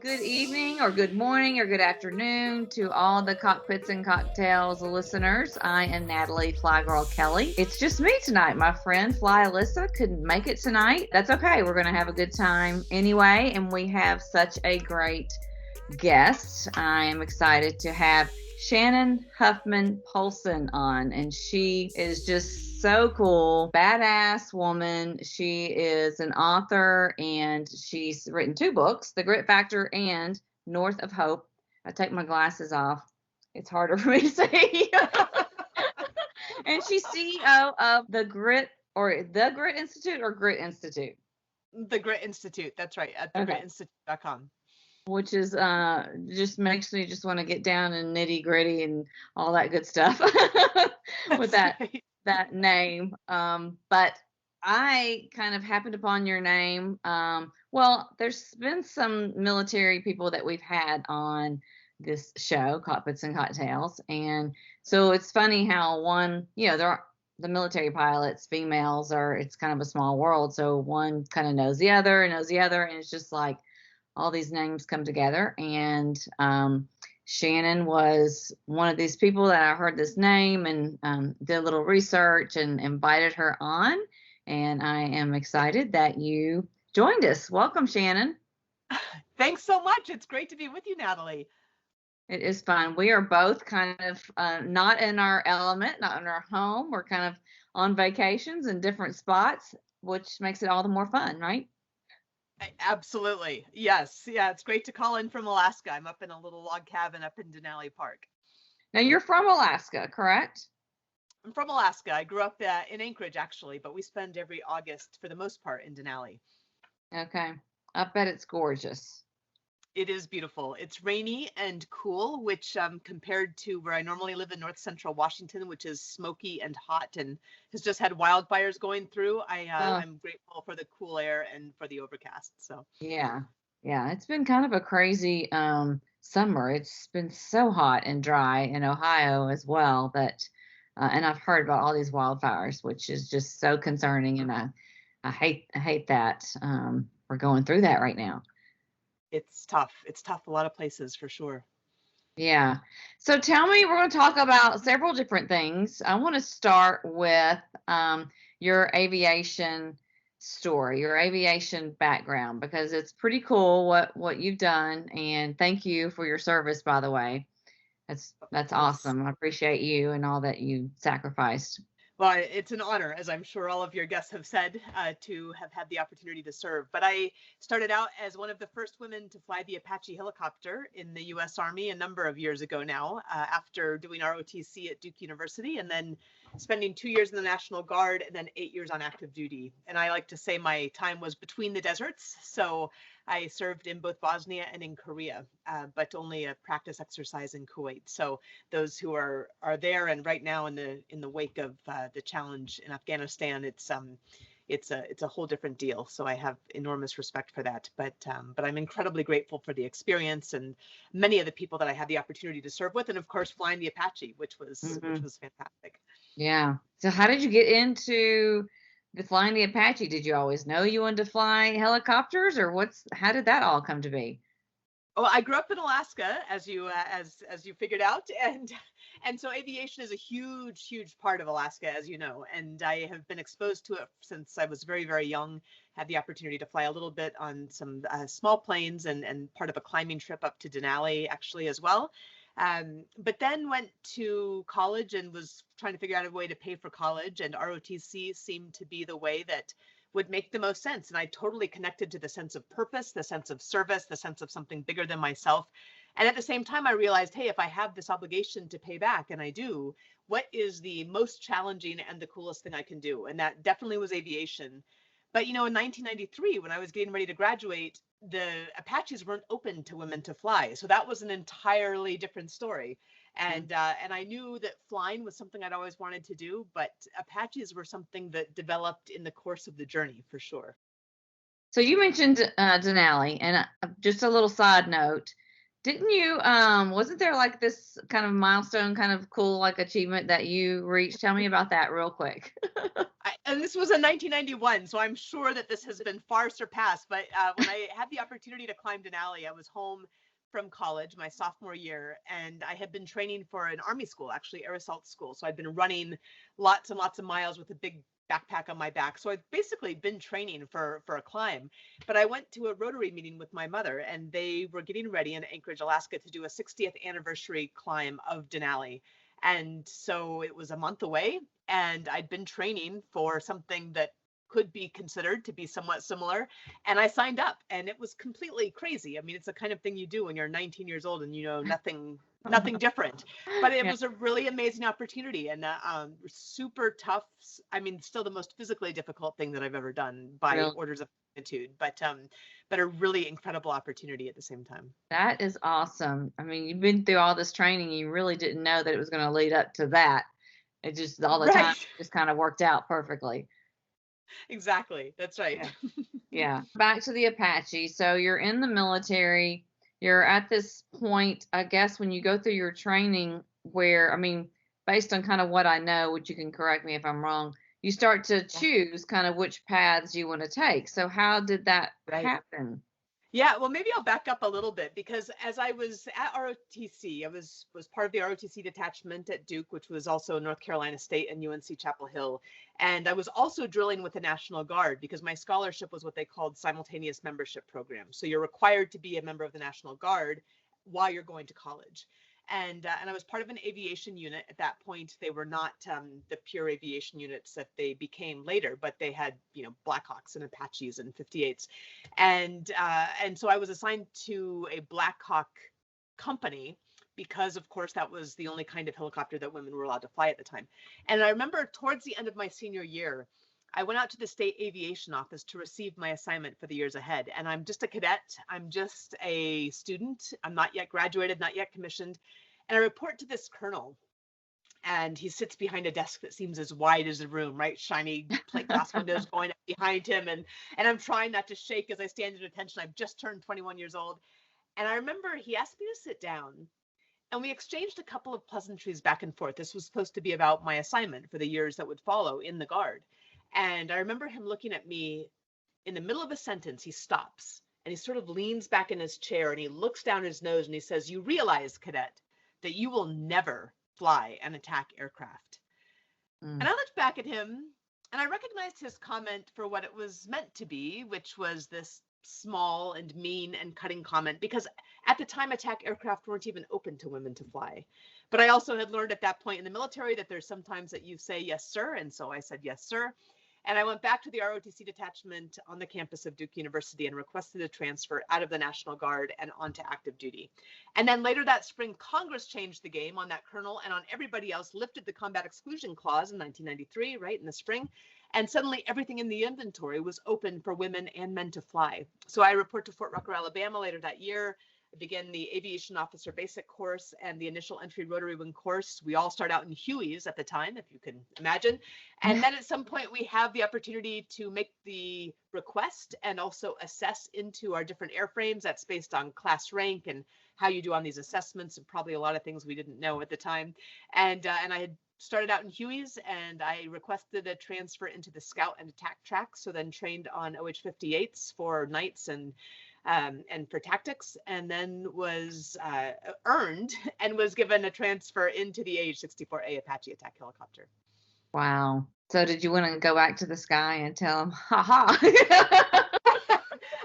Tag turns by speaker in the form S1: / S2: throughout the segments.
S1: good evening or good morning or good afternoon to all the Cockpits and Cocktails listeners. I am Natalie flyGIRL Kelley. It's just me tonight. My friend Fly Alyssa couldn't make it tonight. That's okay. We're going to have a good time anyway, and we have such a great guest. I am excited to have Shannon H Polson on, and she is just so cool, badass woman. She is an author, and she's written 2 books, The Grit Factor and North of Hope. I take my glasses off. It's harder for me to see. And she's CEO of the Grit Institute or Grit Institute?
S2: The Grit Institute. That's right. At thegritinstitute.com.
S1: Which is just makes me just want to get down and nitty gritty and all that good stuff with that name. But I kind of happened upon your name. Well, there's been some military people that we've had on this show, Cockpits and Cocktails, and so it's funny how there are the military pilots, females it's kind of a small world, so one kind of knows the other, and it's just like all these names come together. And Shannon was one of these people that I heard this name and did a little research and invited her on. And I am excited that you joined us. Welcome, Shannon.
S2: Thanks so much. It's great to be with you, Natalie.
S1: It is fun. We are both kind of not in our element, not in our home. We're kind of on vacations in different spots, which makes it all the more fun, right?
S2: Absolutely. Yes. Yeah. It's great to call in from Alaska. I'm up in a little log cabin up in Denali Park.
S1: Now you're from Alaska, correct?
S2: I'm from Alaska. I grew up in Anchorage, actually, but we spend every August for the most part in Denali.
S1: Okay. I bet it's gorgeous.
S2: It is beautiful. It's rainy and cool, which compared to where I normally live in north central Washington, which is smoky and hot and has just had wildfires going through, I'm grateful for the cool air and for the overcast. So
S1: yeah, it's been kind of a crazy summer. It's been so hot and dry in Ohio as well, but and I've heard about all these wildfires, which is just so concerning, and I hate that we're going through that right now.
S2: It's tough. It's tough a lot of places for sure.
S1: Yeah. So tell me, we're going to talk about several different things. I want to start with your aviation story, your aviation background, because it's pretty cool what you've done. And thank you for your service, by the way. That's awesome. I appreciate you and all that you sacrificed.
S2: Well, it's an honor, as I'm sure all of your guests have said, to have had the opportunity to serve. But I started out as one of the first women to fly the Apache helicopter in the U.S. Army a number of years ago now, after doing ROTC at Duke University and then spending 2 years in the National Guard and then 8 years on active duty. And I like to say my time was between the deserts. So I served in both Bosnia and in Korea, but only a practice exercise in Kuwait. So those who are there and right now in the wake of the challenge in Afghanistan, it's a whole different deal. So I have enormous respect for that. But I'm incredibly grateful for the experience and many of the people that I had the opportunity to serve with, and of course flying the Apache, which was fantastic.
S1: Yeah. So how did you get into flying the Apache? Did you always know you wanted to fly helicopters, or how did that all come to be?
S2: Well, I grew up in Alaska, as you figured out, and so aviation is a huge part of Alaska, as you know, and I have been exposed to it since I was very, very young. Had the opportunity to fly a little bit on some small planes and part of a climbing trip up to Denali actually as well. But then went to college and was trying to figure out a way to pay for college, and ROTC seemed to be the way that would make the most sense. And I totally connected to the sense of purpose, the sense of service, the sense of something bigger than myself. And at the same time, I realized, hey, if I have this obligation to pay back, and I do, what is the most challenging and the coolest thing I can do? And that definitely was aviation. But, in 1993, when I was getting ready to graduate, the Apaches weren't open to women to fly. So that was an entirely different story. And I knew that flying was something I'd always wanted to do, but Apaches were something that developed in the course of the journey for sure.
S1: So you mentioned Denali, and just a little side note, Didn't you, wasn't there like this kind of milestone, kind of cool, like achievement that you reached? Tell me about that real quick.
S2: And this was in 1991, so I'm sure that this has been far surpassed. But when I had the opportunity to climb Denali, I was home from college my sophomore year, and I had been training for an Army school, actually air assault school. So I'd been running lots and lots of miles with a big backpack on my back. So I'd basically been training for a climb. But I went to a Rotary meeting with my mother, and they were getting ready in Anchorage, Alaska, to do a 60th anniversary climb of Denali. And so it was a month away, and I'd been training for something that could be considered to be somewhat similar. And I signed up, and it was completely crazy. I mean, it's the kind of thing you do when you're 19 years old and you know nothing different. But it
S1: Yeah.
S2: was a really amazing opportunity, and super tough. I mean, still the most physically difficult thing that I've ever done by
S1: Really.
S2: orders of magnitude, but a really incredible opportunity at the same time.
S1: That is awesome. I mean, you've been through all this training, you really didn't know that it was gonna lead up to that. It just all the time
S2: Right.
S1: just kind of worked out perfectly.
S2: Exactly. That's right.
S1: Yeah. Yeah. Back to the Apache. So you're in the military. You're at this point, I guess, when you go through your training where, I mean, based on kind of what I know, which you can correct me if I'm wrong, you start to
S2: Yeah.
S1: choose kind of which paths you want to take. So how did that
S2: Right.
S1: happen?
S2: Yeah, well, maybe I'll back up a little bit because as I was at ROTC, I was part of the ROTC detachment at Duke, which was also North Carolina State and UNC Chapel Hill. And I was also drilling with the National Guard because my scholarship was what they called simultaneous membership program. So you're required to be a member of the National Guard while you're going to college. And I was part of an aviation unit at that point. They were not the pure aviation units that they became later, but they had Blackhawks and Apaches and 58s, and so I was assigned to a Black Hawk company because, of course, that was the only kind of helicopter that women were allowed to fly at the time. And I remember towards the end of my senior year, I went out to the state aviation office to receive my assignment for the years ahead. And I'm just a cadet. I'm just a student. I'm not yet graduated, not yet commissioned. And I report to this colonel, and he sits behind a desk that seems as wide as the room, right? Shiny plate glass windows going up behind him. And I'm trying not to shake as I stand at attention. I've just turned 21 years old. And I remember he asked me to sit down, and we exchanged a couple of pleasantries back and forth. This was supposed to be about my assignment for the years that would follow in the Guard. And I remember him looking at me in the middle of a sentence. He stops and he sort of leans back in his chair and he looks down his nose and he says, "You realize, cadet, that you will never fly an attack aircraft."
S1: Mm.
S2: And I looked back at him and I recognized his comment for what it was meant to be, which was this small and mean and cutting comment, because at the time attack aircraft weren't even open to women to fly. But I also had learned at that point in the military that there's sometimes that you say yes sir, and so I said yes sir. And I went back to the ROTC detachment on the campus of Duke University and requested a transfer out of the National Guard and onto active duty. And then later that spring, Congress changed the game on that colonel and on everybody else, lifted the combat exclusion clause in 1993, right, in the spring. And suddenly everything in the inventory was open for women and men to fly. So I report to Fort Rucker, Alabama later that year. I began the aviation officer basic course and the initial entry rotary wing course. We all start out in Hueys at the time, if you can imagine. And then at some point we have the opportunity to make the request and also assess into our different airframes. That's based on class rank and how you do on these assessments, and probably a lot of things we didn't know at the time. And I had started out in Hueys, and I requested a transfer into the scout and attack track. So then trained on OH-58s for nights and for tactics, and then was earned and was given a transfer into the AH-64A Apache attack helicopter.
S1: Wow. So did you want to go back to the sky and tell him, ha ha?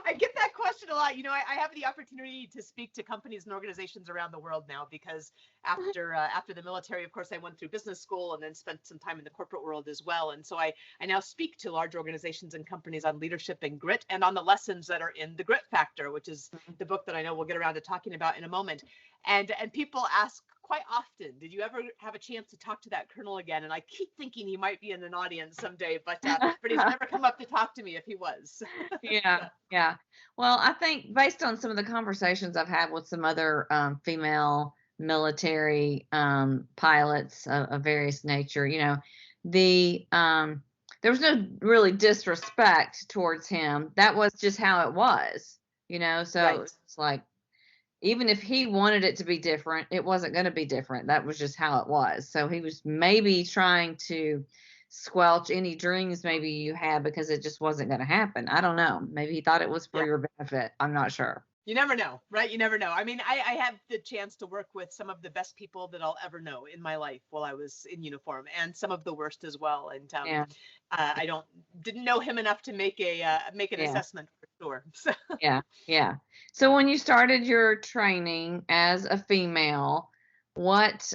S2: I get that question a lot. I have the opportunity to speak to companies and organizations around the world now because after the military, of course, I went through business school and then spent some time in the corporate world as well. And so I now speak to large organizations and companies on leadership and grit and on the lessons that are in The Grit Factor, which is the book that I know we'll get around to talking about in a moment. And people ask quite often, did you ever have a chance to talk to that colonel again? And I keep thinking he might be in an audience someday, but he's never come up to talk to me if he was.
S1: Yeah, yeah. Well, I think based on some of the conversations I've had with some other female military pilots of various nature, the there was no really disrespect towards him. That was just how it was, So
S2: Right.
S1: it's like even if he wanted it to be different, it wasn't going to be different. That was just how it was. So he was maybe trying to squelch any dreams maybe you had because it just wasn't going to happen. I don't know. Maybe he thought it was for
S2: Yeah.
S1: your benefit. I'm not sure.
S2: You never know, right? You never know. I mean, I have the chance to work with some of the best people that I'll ever know in my life while I was in uniform, and some of the worst as well. And
S1: Yeah.
S2: I didn't know him enough to make an
S1: Yeah.
S2: assessment for sure. So.
S1: Yeah. Yeah. So when you started your training as a female, what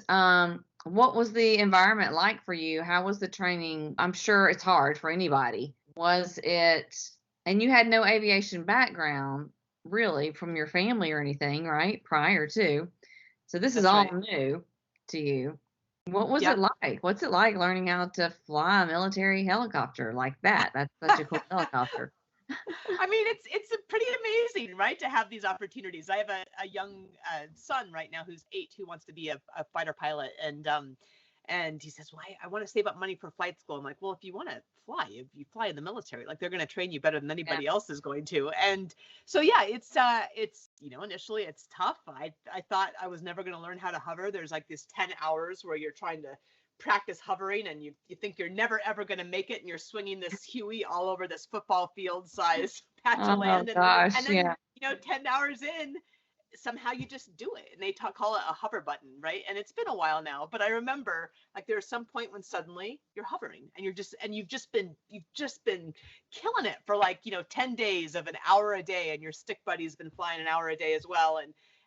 S1: was the environment like for you? How was the training? I'm sure it's hard for anybody. Was it, and you had no aviation background really from your family or anything, right? Prior to. So this is
S2: That's
S1: all
S2: right.
S1: new to you. What was it
S2: Yep.
S1: like? What's it like learning how to fly a military helicopter like that? That's such a cool helicopter.
S2: I mean, it's pretty amazing, right, to have these opportunities. I have a young son right now who's 8 who wants to be a fighter pilot, and he says, "Well, I want to save up money for flight school." I'm like, "Well, if you want to fly, if you fly in the military, like they're going to train you better than
S1: Yeah.
S2: anybody else is going to." And so yeah, it's initially it's tough. I thought I was never going to learn how to hover. There's like this 10 hours where you're trying to practice hovering, and you think you're never ever going to make it, and you're swinging this Huey all over this football field size patch of
S1: Oh
S2: land,
S1: gosh,
S2: and then
S1: yeah.
S2: 10 hours in, somehow you just do it, and they call it a hover button, right? And it's been a while now, but I remember like there's some point when suddenly you're hovering, and you've just been killing it for like 10 days of an hour a day, and your stick buddy's been flying an hour a day as well,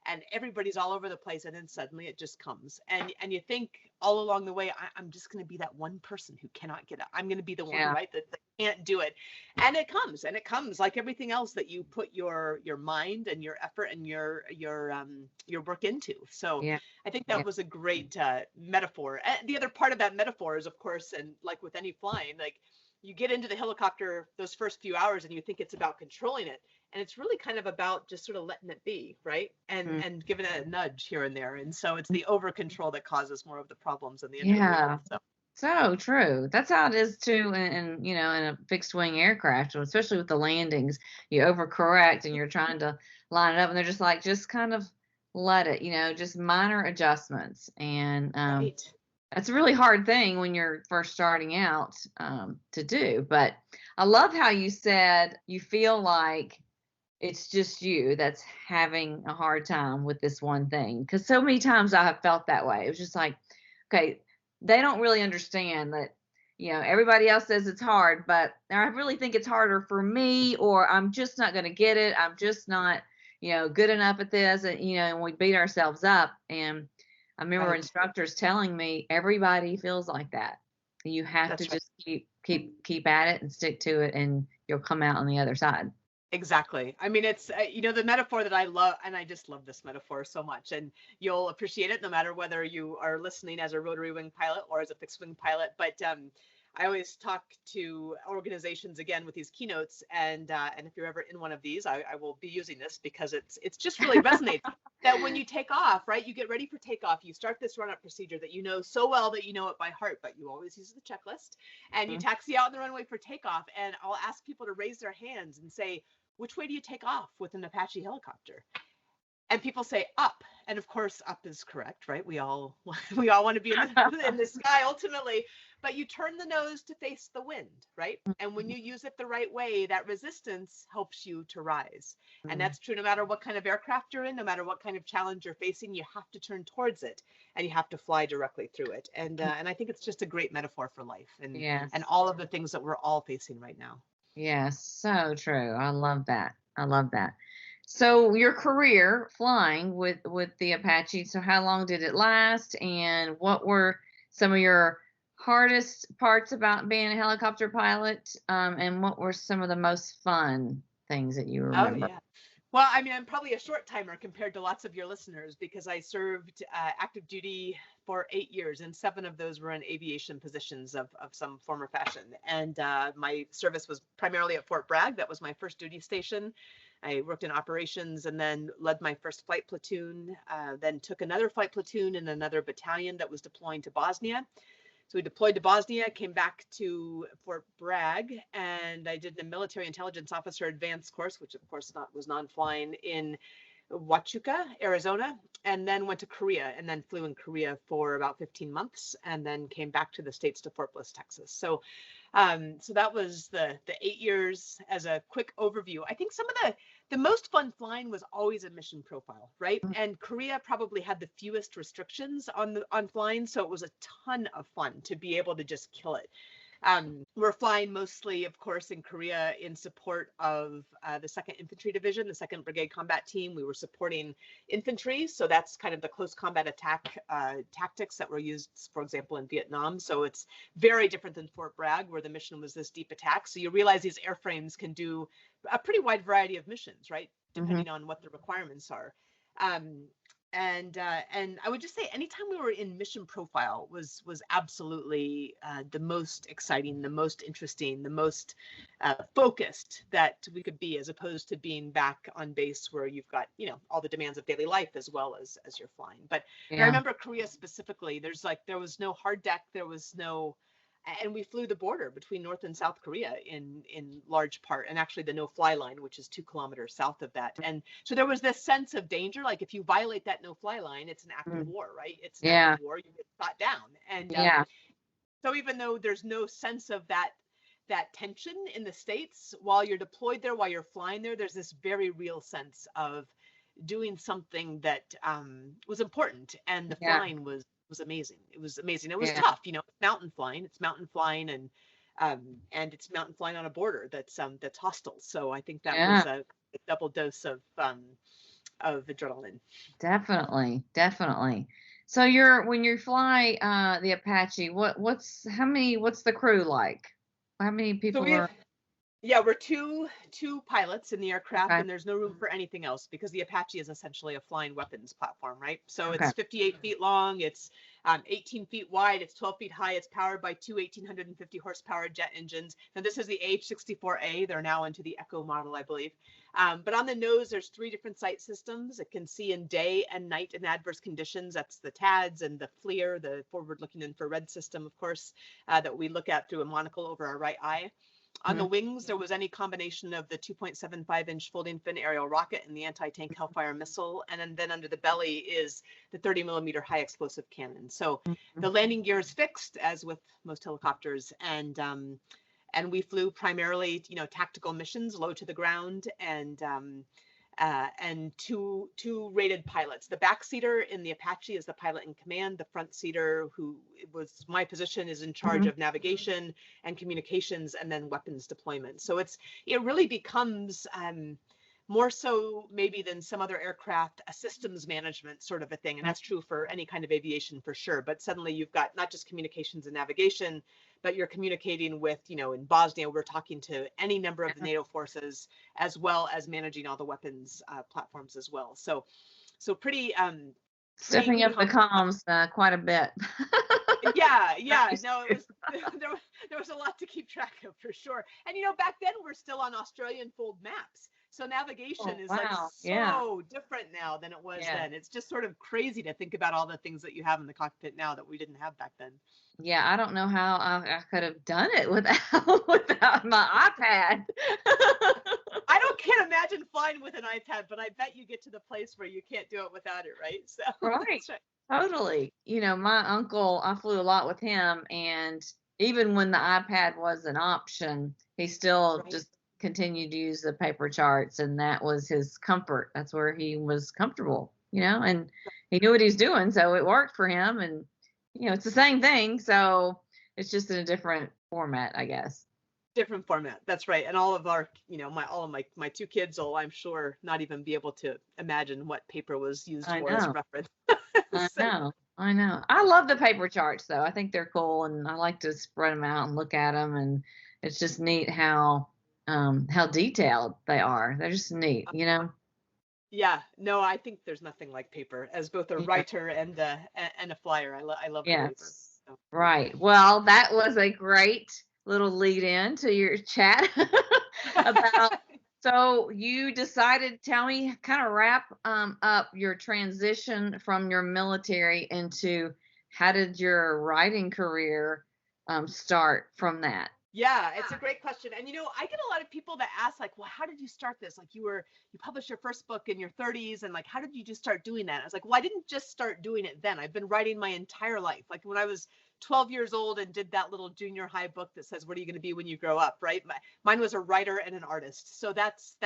S2: and everybody's all over the place, and then suddenly it just comes, and you think all along the way, I'm just going to be that one person who cannot get up. I'm going to be the one,
S1: Yeah.
S2: right, that can't do it. And it comes like everything else that you put your mind and your effort and your work into. So
S1: Yeah.
S2: I think
S1: Yeah.
S2: that was a great metaphor. And the other part of that metaphor is, of course, and like with any flying, like you get into the helicopter those first few hours and you think it's about controlling it, and it's really kind of about just sort of letting it be, right,
S1: Mm.
S2: and giving it a nudge here and there. And so it's the over control that causes more of the problems in the end of the
S1: Yeah.
S2: day. So
S1: So true. That's how it is too in a fixed wing aircraft, especially with the landings. You overcorrect and you're trying to line it up and they're just like, just kind of let it, just minor adjustments. And
S2: right.
S1: that's a really hard thing when you're first starting out to do. But I love how you said you feel like it's just you that's having a hard time with this one thing. Because so many times I have felt that way. It was just like, okay, they don't really understand that, everybody else says it's hard, but I really think it's harder for me, or I'm just not going to get it. I'm just not, good enough at this. And we beat ourselves up. And I remember
S2: Right.
S1: instructors telling me everybody feels like that. You have to
S2: That's right.
S1: just keep at it and stick to it, and you'll come out on the other side.
S2: Exactly. I mean, it's, the metaphor that I love, and I just love this metaphor so much, and you'll appreciate it no matter whether you are listening as a rotary wing pilot or as a fixed wing pilot. But I always talk to organizations again with these keynotes, and if you're ever in one of these, I will be using this because it's just really resonates. That when you take off, right, you get ready for takeoff, you start this run-up procedure that you know so well that you know it by heart, but you always use the checklist, and you taxi out on the runway for takeoff, and I'll ask people to raise their hands and say, which way do you take off with an Apache helicopter? And people say up, and of course up is correct, right? We all want to be in the sky ultimately, but you turn the nose to face the wind, right? And when you use it the right way, that resistance helps you to rise. And that's true no matter what kind of aircraft you're in, no matter what kind of challenge you're facing, you have to turn towards it, and you have to fly directly through it. And I think it's just a great metaphor for life,
S1: Yes.
S2: and all of the things that we're all facing right now.
S1: Yes, so true. I love that. I love that. So your career flying with the Apache, so how long did it last, and what were some of your hardest parts about being a helicopter pilot, and what were some of the most fun things that you
S2: Oh,
S1: remember?
S2: yeah. Well, I mean, I'm probably a short timer compared to lots of your listeners because I served active duty for 8 years, and 7 of those were in aviation positions of some form or fashion. And my service was primarily at Fort Bragg. That was my first duty station. I worked in operations and then led my first flight platoon, then took another flight platoon in another battalion that was deploying to Bosnia. So we deployed to Bosnia, came back to Fort Bragg, and I did the military intelligence officer advanced course, which of course was non-flying in Huachuca, Arizona, and then went to Korea, and then flew in Korea for about 15 months, and then came back to the States to Fort Bliss, Texas. So that was the 8 years as a quick overview. I think some of the most fun flying was always a mission profile, right? And Korea probably had the fewest restrictions on flying, so it was a ton of fun to be able to just kill it. We're flying mostly, of course, in Korea in support of the 2nd Infantry Division, the 2nd Brigade Combat Team. We were supporting infantry, so that's kind of the close combat attack tactics that were used, for example, in Vietnam. So it's very different than Fort Bragg, where the mission was this deep attack. So you realize these airframes can do a pretty wide variety of missions, right, depending on what the requirements are. And I would just say anytime we were in mission profile was absolutely the most exciting, the most interesting, the most focused that we could be, as opposed to being back on base where you've got, all the demands of daily life as well as you're flying. But I remember Korea specifically, there was no hard deck, there was no, and we flew the border between North and South Korea in large part, and actually the no-fly line, which is 2 kilometers south of that. And so there was this sense of danger, like if you violate that no-fly line, it's an act of war, right? It's an act of war, you get shot down. And so even though there's no sense of that tension in the States, while you're deployed there, while you're flying there, there's this very real sense of doing something that was important, and the flying was amazing. It was amazing. It was tough, mountain flying. It's mountain flying, and it's mountain flying on a border that's hostile. So I think that was a double dose of adrenaline.
S1: Definitely. So when you fly the Apache, what's the crew like? How many people are?
S2: Yeah, we're two pilots in the aircraft, and there's no room for anything else because the Apache is essentially a flying weapons platform, right? So it's 58 feet long, it's 18 feet wide, it's 12 feet high, it's powered by 2 1,850 horsepower jet engines. Now this is the AH-64A, they're now into the Echo model, I believe. But on the nose, there's 3 different sight systems. It can see in day and night in adverse conditions. That's the TADS and the FLIR, the forward-looking infrared system, of course, that we look at through a monocle over our right eye. On the wings, there was any combination of the 2.75-inch folding fin aerial rocket and the anti-tank Hellfire missile. And then under the belly is the 30-millimeter high explosive cannon. So the landing gear is fixed, as with most helicopters. And we flew primarily, tactical missions, low to the ground, and two rated pilots. The backseater in the Apache is the pilot in command. The front seater, who was my position, is in charge of navigation and communications, and then weapons deployment. So it really becomes more so maybe than some other aircraft, a systems management sort of a thing. And that's true for any kind of aviation for sure. But suddenly you've got not just communications and navigation, but you're communicating with, in Bosnia, we're talking to any number of the NATO forces, as well as managing all the weapons platforms as well. So pretty
S1: stepping up the comms quite a bit.
S2: Yeah. No, it was there was a lot to keep track of for sure. And back then we're still on Australian fold maps. So navigation is so different now than it was then. It's just sort of crazy to think about all the things that you have in the cockpit now that we didn't have back then.
S1: Yeah, I don't know how I could have done it without my iPad.
S2: Can't imagine flying with an iPad, but I bet you get to the place where you can't do it without it, right? So
S1: right. Totally. My uncle, I flew a lot with him, and even when the iPad was an option, he still just continued to use the paper charts, and that was his comfort. That's where he was comfortable, and he knew what he was doing, so it worked for him. And it's the same thing, so it's just in a different format, I guess.
S2: Different format, that's right. And all of our, my 2 kids will, I'm sure, not even be able to imagine what paper was used for as reference.
S1: I know. I love the paper charts, though. I think they're cool, and I like to spread them out and look at them, and it's just neat how detailed they are. They're just neat,
S2: Yeah, no, I think there's nothing like paper as both a writer and a flyer. I love the paper. So.
S1: Right. Well, that was a great little lead in to your chat about. So you decided, tell me, kind of wrap up your transition from your military into how did your writing career start from that?
S2: Yeah, it's a great question. And I get a lot of people that ask like, well, how did you start this? Like you published your first book in your 30s and like how did you just start doing that? I was like, well, I didn't just start doing it then. I've been writing my entire life. Like when I was 12 years old and did that little junior high book that says, what are you going to be when you grow up, right? Mine was a writer and an artist. So that's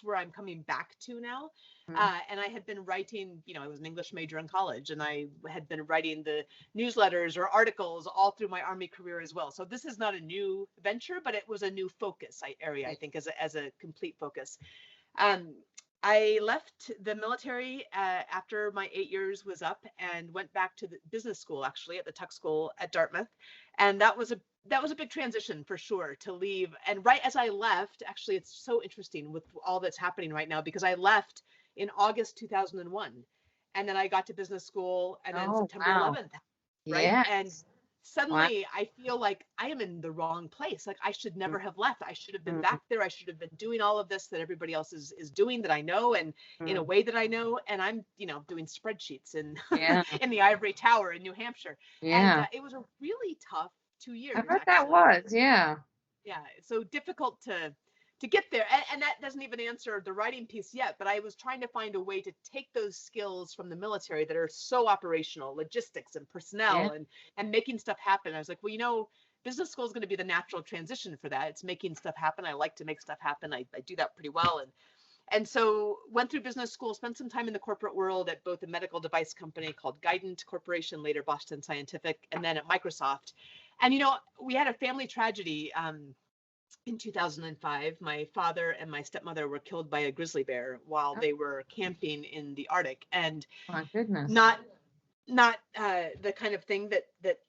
S2: where I'm coming back to now. And I had been writing, I was an English major in college and I had been writing the newsletters or articles all through my Army career as well. So this is not a new venture, but it was a new focus area, I think, as a complete focus. I left the military after my 8 years was up and went back to the business school, actually, at the Tuck School at Dartmouth. And that was a big transition for sure to leave. And right as I left, actually, it's so interesting with all that's happening right now because I left in August 2001. And then I got to business school and then September 11th, right?
S1: Yeah.
S2: And suddenly I feel like I am in the wrong place. Like I should never have left. I should have been back there. I should have been doing all of this that everybody else is doing that I know and in a way that I know. And I'm, doing spreadsheets in the ivory tower in New Hampshire.
S1: Yeah.
S2: And it was a really tough 2 years.
S1: I bet that was,
S2: yeah. So difficult to get there. And that doesn't even answer the writing piece yet, but I was trying to find a way to take those skills from the military that are so operational, logistics and personnel and making stuff happen. I was like, well, business school is going to be the natural transition for that. It's making stuff happen. I like to make stuff happen. I do that pretty well. And so went through business school, spent some time in the corporate world at both a medical device company called Guidant Corporation, later Boston Scientific, and then at Microsoft. And, we had a family tragedy. In 2005, my father and my stepmother were killed by a grizzly bear while they were camping in the Arctic, and
S1: my goodness,
S2: not the kind of thing that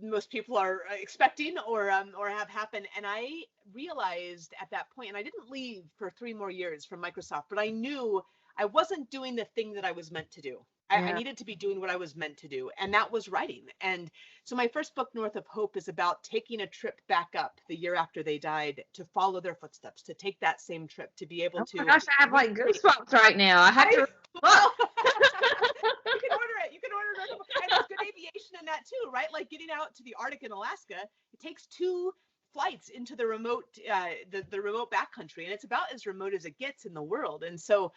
S2: most people are expecting or have happen. And I realized at that point, and I didn't leave for 3 more years from Microsoft, but I knew I wasn't doing the thing that I was meant to do. I needed to be doing what I was meant to do, and that was writing. And so my first book, North of Hope, is about taking a trip back up the year after they died to follow their footsteps, to take that same trip, to be able to.
S1: Oh my gosh, I have like goosebumps right now. I have to.
S2: Well, you can order it. You can order North of Hope. And there's good aviation in that too, right? Like getting out to the Arctic and Alaska, it takes 2 flights into the remote, the remote backcountry, and it's about as remote as it gets in the world. And so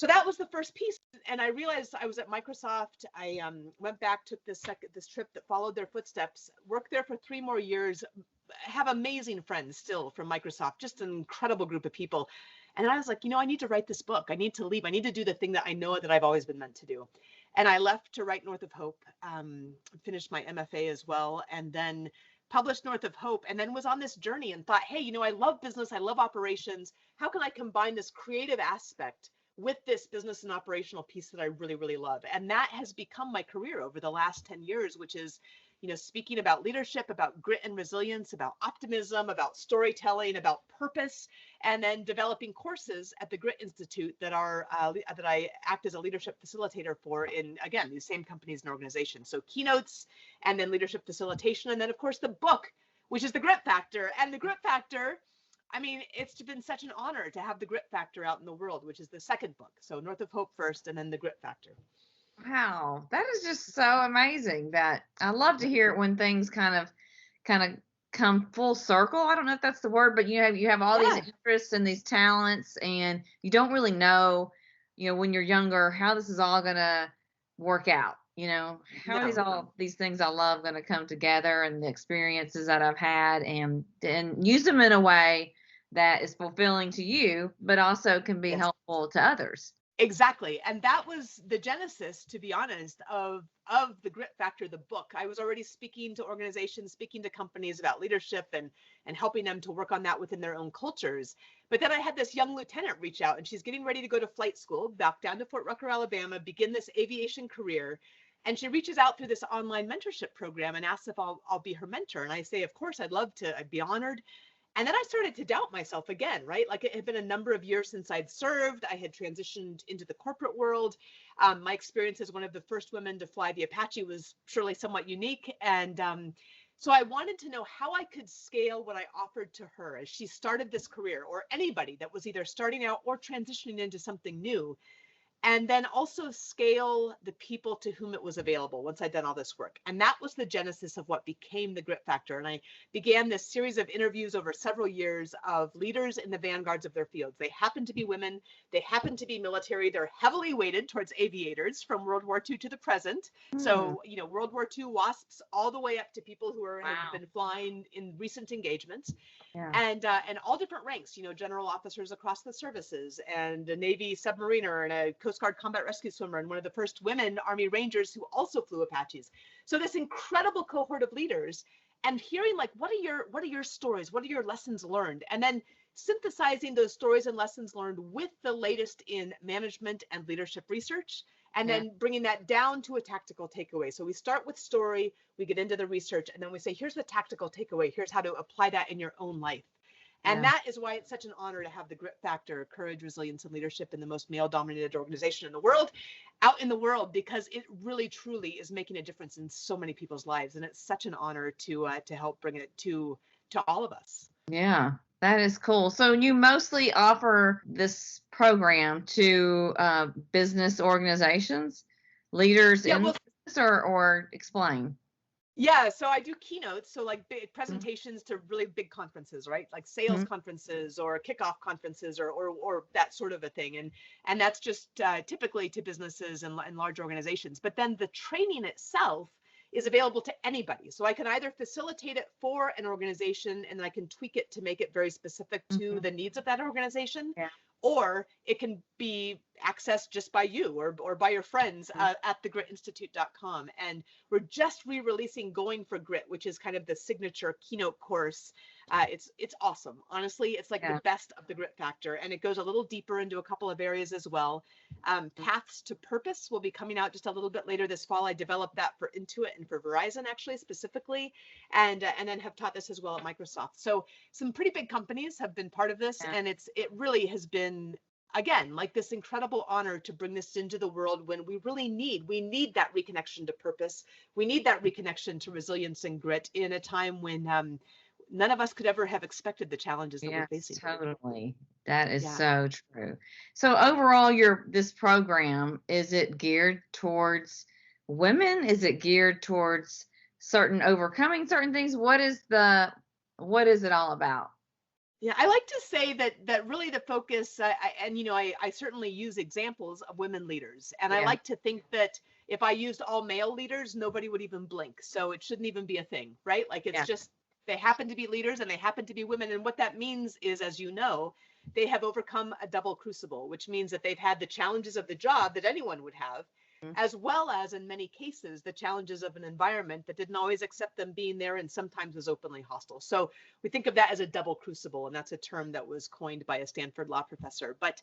S2: that was the first piece. And I realized I was at Microsoft. I went back, took this trip that followed their footsteps, worked there for 3 more years, have amazing friends still from Microsoft, just an incredible group of people. And I was like, I need to write this book. I need to leave. I need to do the thing that I know that I've always been meant to do. And I left to write North of Hope, finished my MFA as well, and then published North of Hope, and then was on this journey and thought, hey, I love business. I love operations. How can I combine this creative aspect with this business and operational piece that I really, really love? And that has become my career over the last 10 years, which is, speaking about leadership, about grit and resilience, about optimism, about storytelling, about purpose, and then developing courses at the Grit Institute that I act as a leadership facilitator for in, again, these same companies and organizations. So keynotes, and then leadership facilitation, and then of course the book, which is the Grit Factor. And the Grit Factor, I mean, it's been such an honor to have the Grit Factor out in the world, which is the second book. So North of Hope first, and then the Grit Factor.
S1: Wow, that is just so amazing. That I love to hear it when things kind of come full circle. I don't know if that's the word, but you have all these interests and these talents, and you don't really know, when you're younger, how this is all gonna work out. How these things I love gonna come together, and the experiences that I've had, and use them in a way that is fulfilling to you, but also can be helpful to others.
S2: Exactly. And that was the genesis, to be honest, of the Grit Factor, the book. I was already speaking to organizations, speaking to companies about leadership and helping them to work on that within their own cultures. But then I had this young lieutenant reach out, and she's getting ready to go to flight school back down to Fort Rucker, Alabama, begin this aviation career. And she reaches out through this online mentorship program and asks if I'll be her mentor. And I say, of course, I'd be honored. And then I started to doubt myself again, right? Like it had been a number of years since I'd served. I had transitioned into the corporate world. My experience as one of the first women to fly the Apache was surely somewhat unique. And so I wanted to know how I could scale what I offered to her as she started this career, or anybody that was either starting out or transitioning into something new. and then also scale the people to whom it was available once I'd done all this work. And that was the genesis of what became the Grit Factor. And I began this series of interviews over several years of leaders in the vanguards of their fields. They happen to be women, they happen to be military, they're heavily weighted towards aviators from World War II to the present. So, you know, World War II WASPs all the way up to people who have been flying in recent engagements.
S1: Yeah.
S2: And all different ranks, you know, general officers across the services, and a Navy submariner, and a Coast Guard combat rescue swimmer, and one of the first women Army Rangers who also flew Apaches. So this incredible cohort of leaders, and hearing like, what are your stories? What are your lessons learned? And then synthesizing those stories and lessons learned with the latest in management and leadership research, and then bringing that down to a tactical takeaway. So we start with story, we get into the research, and then we say, here's the tactical takeaway. Here's how to apply that in your own life. And that is why it's such an honor to have the Grit Factor, courage, resilience, and leadership in the most male-dominated organization in the world, out in the world, because it really, truly is making a difference in so many people's lives. And it's such an honor to help bring it to all of us.
S1: Yeah, that is cool. So you mostly offer this program to business organizations, leaders in business, or explain?
S2: Yeah, so I do keynotes, so like big presentations to really big conferences, right? Like sales conferences or kickoff conferences or that sort of a thing. And that's just typically to businesses and large organizations. But then the training itself is available to anybody. So I can either facilitate it for an organization, and then I can tweak it to make it very specific to the needs of that organization. Yeah. Or it can be accessed just by you or by your friends at thegritinstitute.com. And we're just re-releasing Going for Grit, which is kind of the signature keynote course. It's awesome. Honestly, it's like the best of the Grit Factor. And it goes a little deeper into a couple of areas as well. Paths to Purpose will be coming out just a little bit later this fall. I developed that for Intuit and for Verizon, actually, specifically, and then have taught this as well at Microsoft. So some pretty big companies have been part of this, and it really has been, again, like this incredible honor to bring this into the world when we really need that reconnection to purpose. We need that reconnection to resilience and grit in a time when none of us could ever have expected the challenges that we're facing.
S1: Totally. That is so true. So overall, this program, is it geared towards women? Is it geared towards overcoming certain things? What is it all about?
S2: Yeah, I like to say that really the focus, I certainly use examples of women leaders. And I like to think that if I used all male leaders, nobody would even blink. So it shouldn't even be a thing, right? Like it's just, they happen to be leaders and they happen to be women. And what that means is, as you know, they have overcome a double crucible, which means that they've had the challenges of the job that anyone would have, as well as, in many cases, the challenges of an environment that didn't always accept them being there and sometimes was openly hostile. So we think of that as a double crucible, and that's a term that was coined by a Stanford law professor. But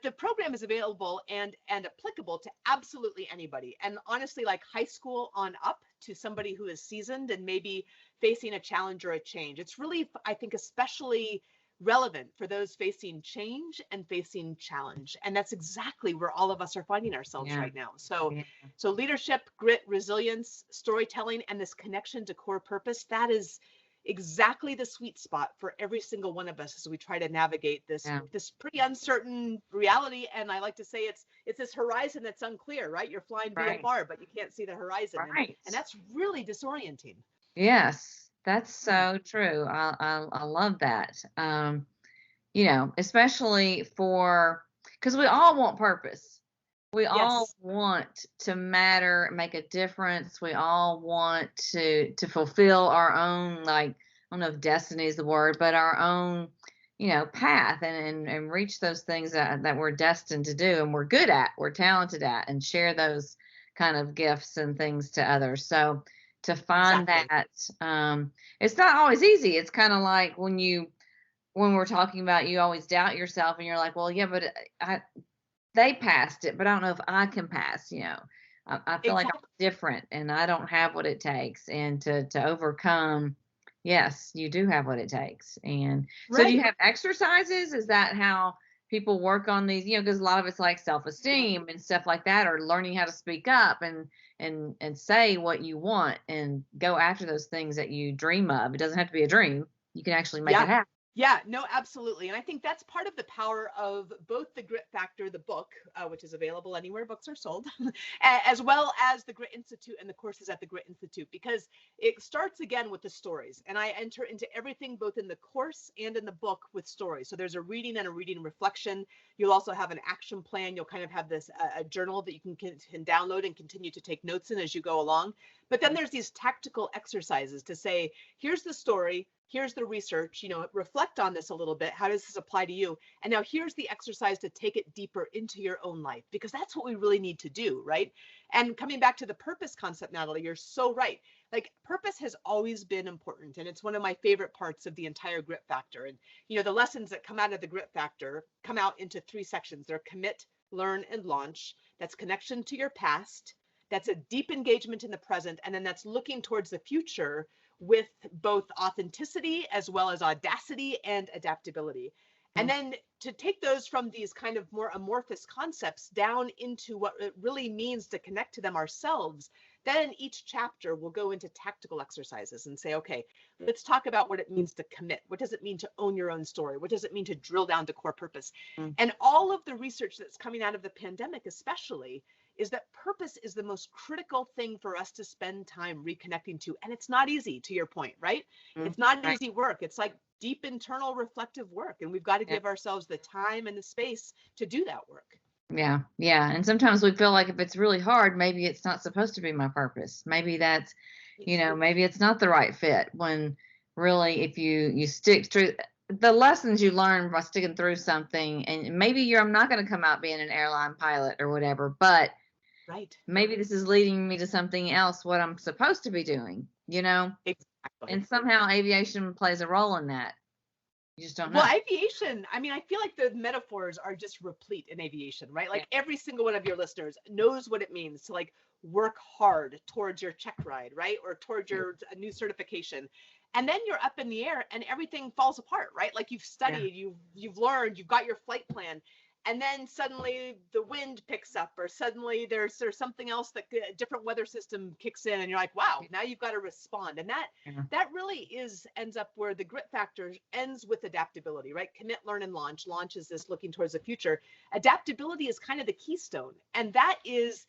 S2: the program is available and applicable to absolutely anybody. And honestly, like high school on up to somebody who is seasoned and maybe facing a challenge or a change. It's really, I think, especially relevant for those facing change and facing challenge. And that's exactly where all of us are finding ourselves right now. So leadership, grit, resilience, storytelling, and this connection to core purpose, that is exactly the sweet spot for every single one of us as we try to navigate this pretty uncertain reality. And I like to say it's this horizon that's unclear, right? You're flying VFR, but you can't see the horizon. And that's really disorienting.
S1: Yes. That's so true. I love that. Especially because we all want purpose. We all want to matter, make a difference. We all want to fulfill our own, like, I don't know if destiny is the word, but our own, path and reach those things that we're destined to do and we're good at, we're talented at, and share those kind of gifts and things to others. So to find that, it's not always easy. It's kind of like when we're talking about, you always doubt yourself and you're like, well, yeah, but they passed it, but I don't know if I can pass, I feel like I'm different and I don't have what it takes. And to overcome, yes, you do have what it takes. And so do you have exercises? Is that how people work on these, because a lot of it's like self-esteem and stuff like that, or learning how to speak up and say what you want and go after those things that you dream of. It doesn't have to be a dream. You can actually make it happen.
S2: Yeah, no, absolutely. And I think that's part of the power of both the Grit Factor, the book, which is available anywhere books are sold, as well as the Grit Institute and the courses at the Grit Institute, because it starts again with the stories. And I enter into everything, both in the course and in the book, with stories. So there's a reading and a reading reflection. You'll also have an action plan. You'll kind of have this a journal that you can download and continue to take notes in as you go along. But then there's these tactical exercises to say, here's the story, here's the research, reflect on this a little bit. How does this apply to you? And now here's the exercise to take it deeper into your own life, because that's what we really need to do, right? And coming back to the purpose concept, Natalie, you're so right. Like, purpose has always been important, and it's one of my favorite parts of the entire Grit Factor. And, the lessons that come out of the Grit Factor come out into 3 sections. They're commit, learn, and launch. That's connection to your past. That's a deep engagement in the present. And then that's looking towards the future with both authenticity as well as audacity and adaptability. And then to take those from these kind of more amorphous concepts down into what it really means to connect to them ourselves, then in each chapter we'll go into tactical exercises and say, okay, let's talk about what it means to commit. What does it mean to own your own story? What does it mean to drill down to core purpose? And all of the research that's coming out of the pandemic especially is that purpose is the most critical thing for us to spend time reconnecting to. And it's not easy, to your point, right? It's not easy work. It's like deep internal reflective work. And we've got to give ourselves the time and the space to do that work.
S1: Yeah. Yeah. And sometimes we feel like if it's really hard, maybe it's not supposed to be my purpose. Maybe that's, maybe it's not the right fit, when really, if you stick through the lessons you learn by sticking through something, and maybe I'm not going to come out being an airline pilot or whatever, but maybe this is leading me to something else, what I'm supposed to be doing,
S2: Exactly.
S1: And somehow aviation plays a role in that. You just don't know.
S2: Well, aviation, I mean, I feel like the metaphors are just replete in aviation, right? Like every single one of your listeners knows what it means to like work hard towards your check ride, right? Or towards your new certification. And then you're up in the air and everything falls apart, right? Like you've studied, you've learned, you've got your flight plan. And then suddenly the wind picks up, or suddenly there's something else, that a different weather system kicks in, and you're like, wow, now you've got to respond. And that really ends up where the Grit Factor ends with adaptability, right? Commit, learn, and launch. Launch is this looking towards the future. Adaptability is kind of the keystone. And that is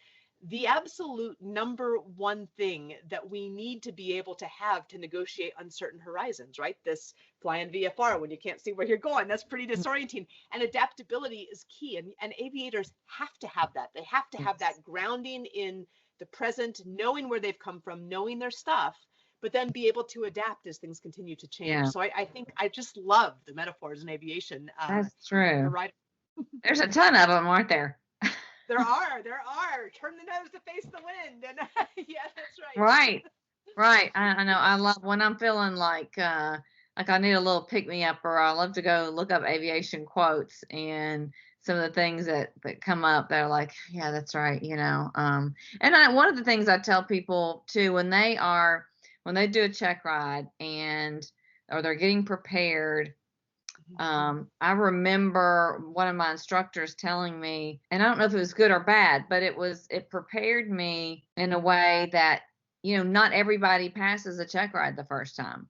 S2: the absolute number one thing that we need to be able to have to negotiate uncertain horizons, right? This flying VFR when you can't see where you're going, that's pretty disorienting. And adaptability is key. And aviators have to have that. They have to have that grounding in the present, knowing where they've come from, knowing their stuff, but then be able to adapt as things continue to change.
S1: Yeah.
S2: So I think I just love the metaphors in aviation.
S1: That's true.
S2: Right.
S1: There's a ton of them, aren't there?
S2: There are. Turn the nose to face the wind. And yeah, that's right.
S1: Right. I know. I love when I'm feeling like I need a little pick me up, or I love to go look up aviation quotes, and some of the things that come up, they're like, yeah, that's right. And one of the things I tell people too, when they do a check ride or they're getting prepared, I remember one of my instructors telling me, and I don't know if it was good or bad, but it prepared me in a way that, not everybody passes a check ride the first time.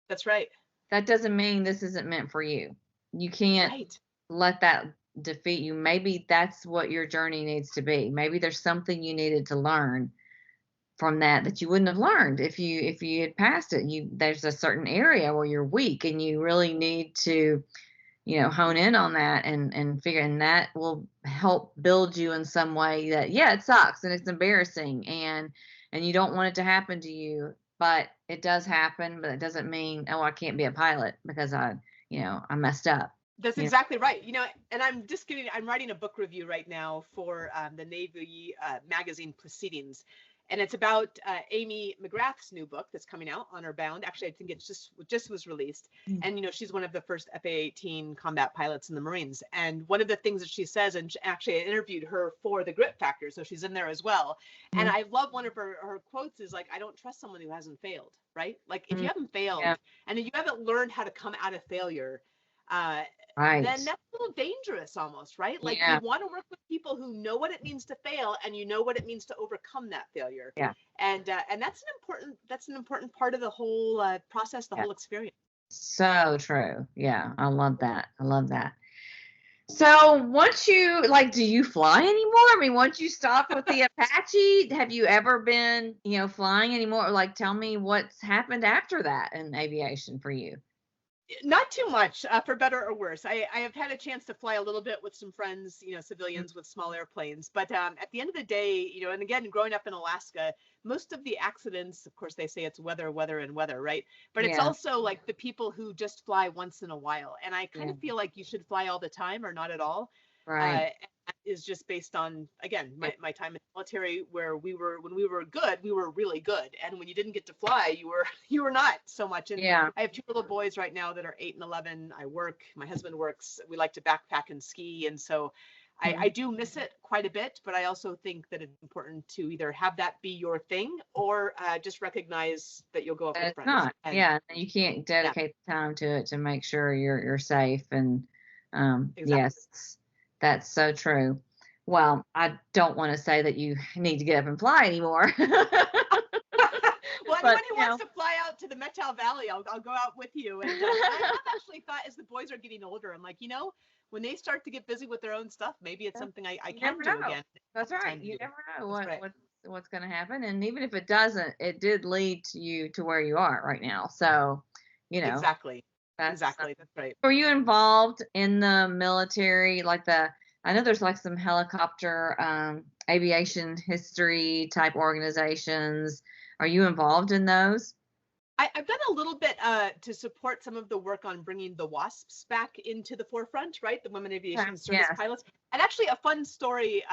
S2: That's right.
S1: That doesn't mean this isn't meant for you. You can't let that defeat you. Maybe that's what your journey needs to be. Maybe there's something you needed to learn from that you wouldn't have learned if you had passed it. There's a certain area where you're weak, and you really need to hone in on that and figure, and that will help build you in some way. That it sucks and it's embarrassing, and you don't want it to happen to you, but it does happen. But it doesn't mean, I can't be a pilot because I messed up.
S2: That's exactly right. And I'm writing a book review right now for the Navy magazine Proceedings. And it's about Amy McGrath's new book that's coming out, Honor Bound. Actually, I think it just was released. And, she's one of the first FA-18 combat pilots in the Marines. And one of the things that she says, and actually I interviewed her for the Grit Factor, so she's in there as well. And I love one of her quotes is like, I don't trust someone who hasn't failed, right? Like if you haven't failed and you haven't learned how to come out of failure, then that's a little dangerous almost, right? Like you want to work with people who know what it means to fail, and you know what it means to overcome that failure. And that's an important part of the whole process, the whole experience.
S1: So true. Yeah, I love that. I love that. So once you like, do you fly anymore? I mean, once you stop with the Apache, have you ever been, flying anymore? Like, tell me what's happened after that in aviation for you.
S2: Not too much, for better or worse. I have had a chance to fly a little bit with some friends,
S1: Mm.
S2: civilians with small airplanes. But at the end of the day, and again, growing up in Alaska, most of the accidents, of course, they say it's weather, weather, and weather, right? But it's
S1: Yeah,
S2: also like the people who just fly once in a while. And I kind
S1: yeah,
S2: of feel like you should fly all the time or not at all.
S1: right.
S2: Uh, is just based on, again,
S1: Yeah,
S2: my time in the military, where when we were good, we were really good, and when you didn't get to fly, you were you were not so much. And
S1: yeah.
S2: I have two little boys right now that are 8 and 11. I work, my husband works, we like to backpack and ski, and so I
S1: Mhm.
S2: do miss it quite a bit. But I also think that it's important to either have that be your thing, or just recognize that you'll go off
S1: But
S2: with
S1: it's
S2: friends.
S1: not.
S2: And
S1: Yeah, you can't
S2: yeah,
S1: dedicate the time to it to make sure you're safe. And
S2: exactly.
S1: yes, that's so true. Well, I don't want to say that you need to get up and fly anymore,
S2: Well,
S1: but
S2: anyone who wants to fly out to the Methow Valley, I'll go out with you. But I have actually thought, as the boys are getting older, I'm like, when they start to get busy with their own stuff, maybe it's something I
S1: you
S2: can
S1: never
S2: do
S1: know.
S2: again. Have
S1: That's
S2: the
S1: right.
S2: time to
S1: You
S2: do.
S1: never know
S2: That's right.
S1: what's going to happen, and even if it doesn't, it did lead to you to where you are right now. So, you know,
S2: Exactly.
S1: that's.
S2: Exactly. That's right.
S1: Were you involved in the military, like I know there's like some helicopter aviation history type organizations. Are you involved in those?
S2: I've done a little bit to support some of the work on bringing the WASPs back into the forefront, right? The Women
S1: Okay.
S2: Aviation Service
S1: Yes.
S2: Pilots. And actually, a fun story.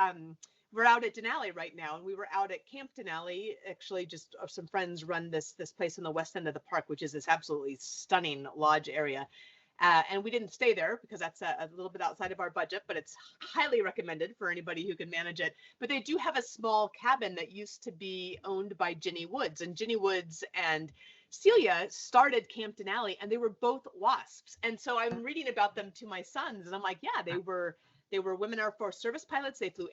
S2: We're out at Denali right now, and we were out at Camp Denali. Actually, just some friends run this place in the west end of the park, which is this absolutely stunning lodge area. And we didn't stay there because that's a little bit outside of our budget, but it's highly recommended for anybody who can manage it. But they do have a small cabin that used to be owned by Ginny Woods, and Ginny Woods and Celia started Camp Denali, and they were both WASPs. And so I'm reading about them to my sons, and I'm like, yeah, they were women Air Force service pilots. They flew,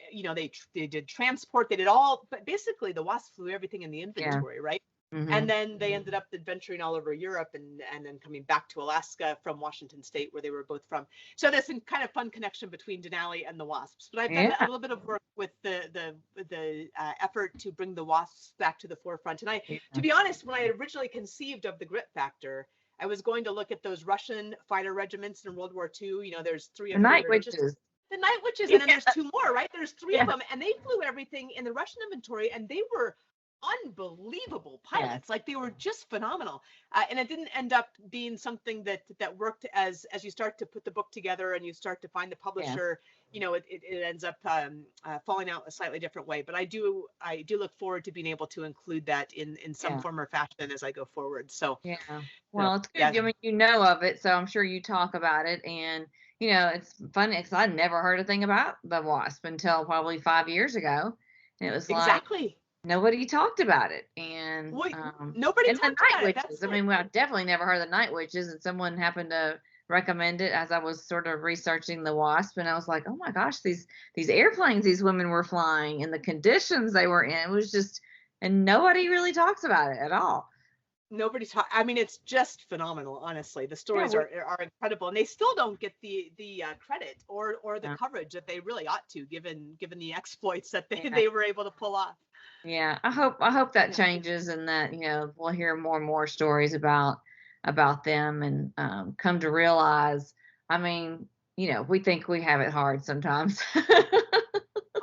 S2: they did transport, they did all, but basically the WASP flew everything in the
S1: Yeah.
S2: inventory, right?
S1: Hmm.
S2: And then they ended up adventuring all over Europe, and then coming back to Alaska from Washington State, where they were both from. So there's some kind of fun connection between Denali and the WASPs. But I've done a
S1: Yeah.
S2: little bit of work with the effort to bring the WASPs back to the forefront. And to
S1: Yeah.
S2: be honest, when I originally conceived of the grit factor, I was going to look at those Russian fighter regiments in World War II. There's three
S1: The
S2: of them
S1: night
S2: that are just
S1: witches.
S2: the Night Witches, and then
S1: Yeah.
S2: there's two more, right? There's three of
S1: Yeah.
S2: them, and they flew everything in the Russian inventory, and they were unbelievable
S1: Yeah.
S2: pilots. Like, they were just phenomenal. And it didn't end up being something that worked. As you start to put the book together and you start to find the
S1: Yeah.
S2: publisher, it ends up falling out a slightly different way. But I do look forward to being able to include that in some
S1: Yeah.
S2: form or fashion as I go forward. So,
S1: Yeah.
S2: so
S1: Well, it's
S2: yeah.
S1: good. I mean, you know of it, so I'm sure you talk about it. And, it's funny because I never heard a thing about the WASP until probably 5 years ago. And it was like
S2: Exactly.
S1: nobody talked about it.
S2: Well,
S1: And
S2: nobody
S1: and the
S2: talked
S1: night
S2: about it.
S1: witches.
S2: That's
S1: I
S2: it.
S1: mean, well, I definitely never heard of the night witches, and someone happened to recommend it as I was sort of researching the WASP, and I was like, oh my gosh, these airplanes these women were flying and the conditions they were in. It was just, and nobody really talks about it at all.
S2: Nobody talk. I mean, it's just phenomenal. Honestly, the
S1: Yeah,
S2: stories are incredible, and they still don't get the credit or the
S1: yeah,
S2: coverage that they really ought to, given the exploits that they
S1: yeah.
S2: they were able to pull off.
S1: Yeah, I hope that
S2: Yeah.
S1: changes and that, we'll hear more and more stories about them and come to realize, I mean, we think we have it hard sometimes.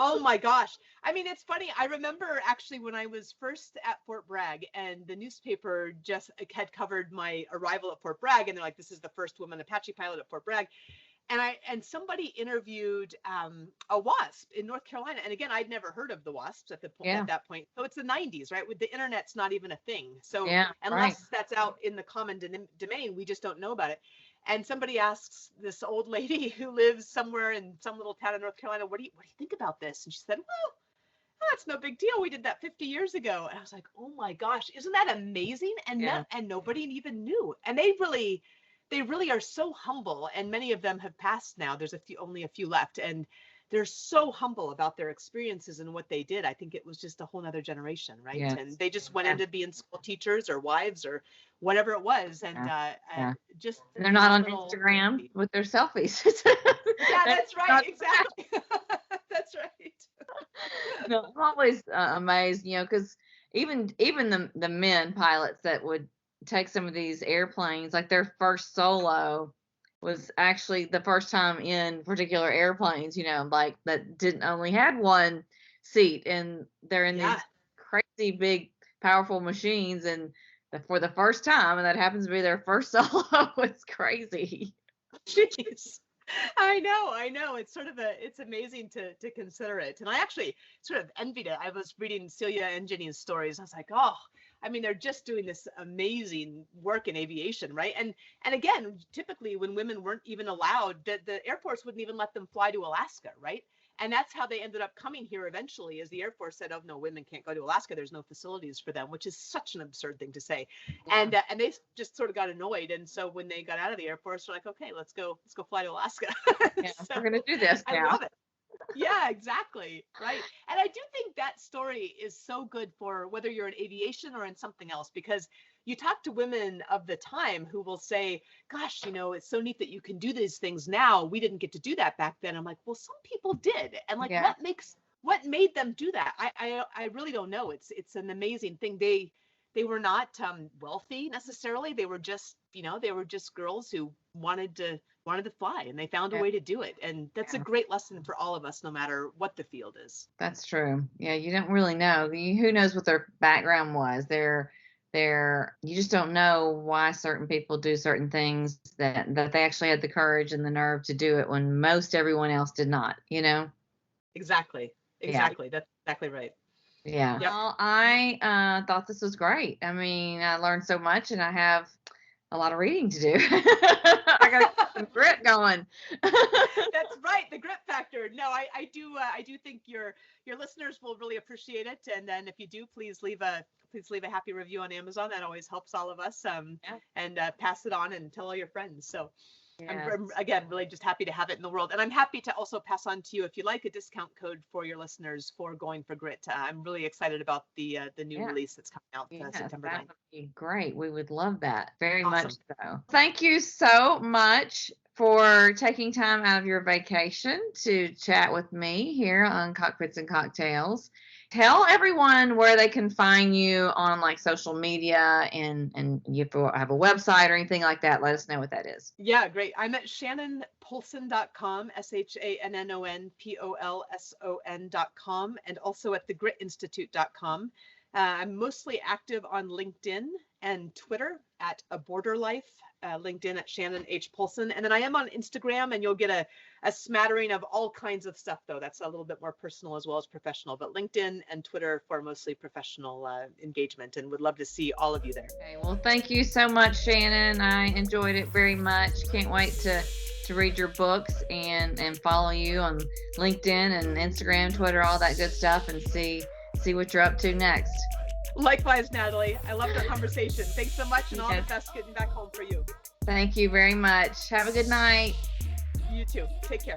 S2: Oh my gosh. I mean, it's funny. I remember actually when I was first at Fort Bragg, and the newspaper just had covered my arrival at Fort Bragg, and they're like, "This is the first woman Apache pilot at Fort Bragg." And somebody interviewed a WASP in North Carolina, and again, I'd never heard of the WASPs at
S1: Yeah,
S2: that point. So it's the 90s, right? With the internet's not even a thing. So
S1: yeah, right.
S2: unless that's out in the common domain, we just don't know about it. And somebody asks this old lady who lives somewhere in some little town in North Carolina, what do you think about this? And she said, well, that's no big deal. We did that 50 years ago. And I was like, oh my gosh, isn't that amazing? And
S1: Yeah,
S2: nobody even knew. And they really are so humble. And many of them have passed now. There's only a few left. And they're so humble about their experiences and what they did. I think it was just a whole nother generation, right?
S1: Yes.
S2: And they just went into being school teachers or wives or whatever it was. And just
S1: they're not on Instagram with their selfies.
S2: Yeah, that's right. Exactly. That's right.
S1: No, I'm always amazed, because even the men pilots that would take some of these airplanes, like their first solo was actually the first time in particular airplanes, like that didn't only had one seat, and they're in these crazy big powerful machines, and for the first time, and that happens to be their first solo. It's crazy.
S2: Jeez. I know. It's it's amazing to consider it. And I actually sort of envied it. I was reading Celia Engini's stories. I was like, oh, I mean, they're just doing this amazing work in aviation, right? And again, typically when women weren't even allowed, the Air Force wouldn't even let them fly to Alaska, right? And that's how they ended up coming here eventually, is the Air Force said, oh, no, women can't go to Alaska. There's no facilities for them, which is such an absurd thing to say. Yeah. And they just sort of got annoyed. And so when they got out of the Air Force, they're like, okay, let's go fly to Alaska.
S1: Yeah, so we're going to do this now.
S2: I love it. Yeah, exactly. Right. And I do think that story is so good for whether you're in aviation or in something else, because you talk to women of the time who will say, gosh, it's so neat that you can do these things now. We didn't get to do that back then. I'm like, well, some people did. And like, what made them do that? I really don't know. It's an amazing thing. They were not wealthy necessarily. They were just, they were just girls who wanted to fly, and they found a way to do it. And that's a great lesson for all of us, no matter what the field is.
S1: That's true. Yeah. You don't really know. Who knows what their background was. You just don't know why certain people do certain things, that they actually had the courage and the nerve to do it when most everyone else did not,
S2: Exactly.
S1: Yeah.
S2: That's exactly right.
S1: Yeah. Yep. Well, I thought this was great. I mean, I learned so much, and I have a lot of reading to do. I got some grit going.
S2: That's right, the grit factor. No, I do think your listeners will really appreciate it. And then if you do, please leave a happy review on Amazon. That always helps all of us. And pass it on and tell all your friends. So. Yes. I'm again really just happy to have it in the world, and I'm happy to also pass on to you, if you like, a discount code for your listeners for Going for Grit. I'm really excited about the new release that's coming out September 9th. That would
S1: be great. We would love that very much. So thank you so much for taking time out of your vacation to chat with me here on Cockpits and Cocktails. Tell everyone where they can find you on like social media, and you have a website or anything like that. Let us know what that is.
S2: Yeah, great. I'm at shannonpolson.com, ShannonPolson.com, and also at thegritinstitute.com. I'm mostly active on LinkedIn and Twitter at A Border Life, LinkedIn at Shannon H Polson. And then I am on Instagram, and you'll get a smattering of all kinds of stuff, though. That's a little bit more personal as well as professional, but LinkedIn and Twitter for mostly professional engagement, and would love to see all of you there.
S1: Okay, well, thank you so much, Shannon. I enjoyed it very much. Can't wait to read your books and follow you on LinkedIn and Instagram, Twitter, all that good stuff, and see what you're up to next.
S2: Likewise, Natalie. I loved our conversation. Thanks so much, and all the best getting back home for you.
S1: Thank you very much. Have a good night.
S2: You too. Take care.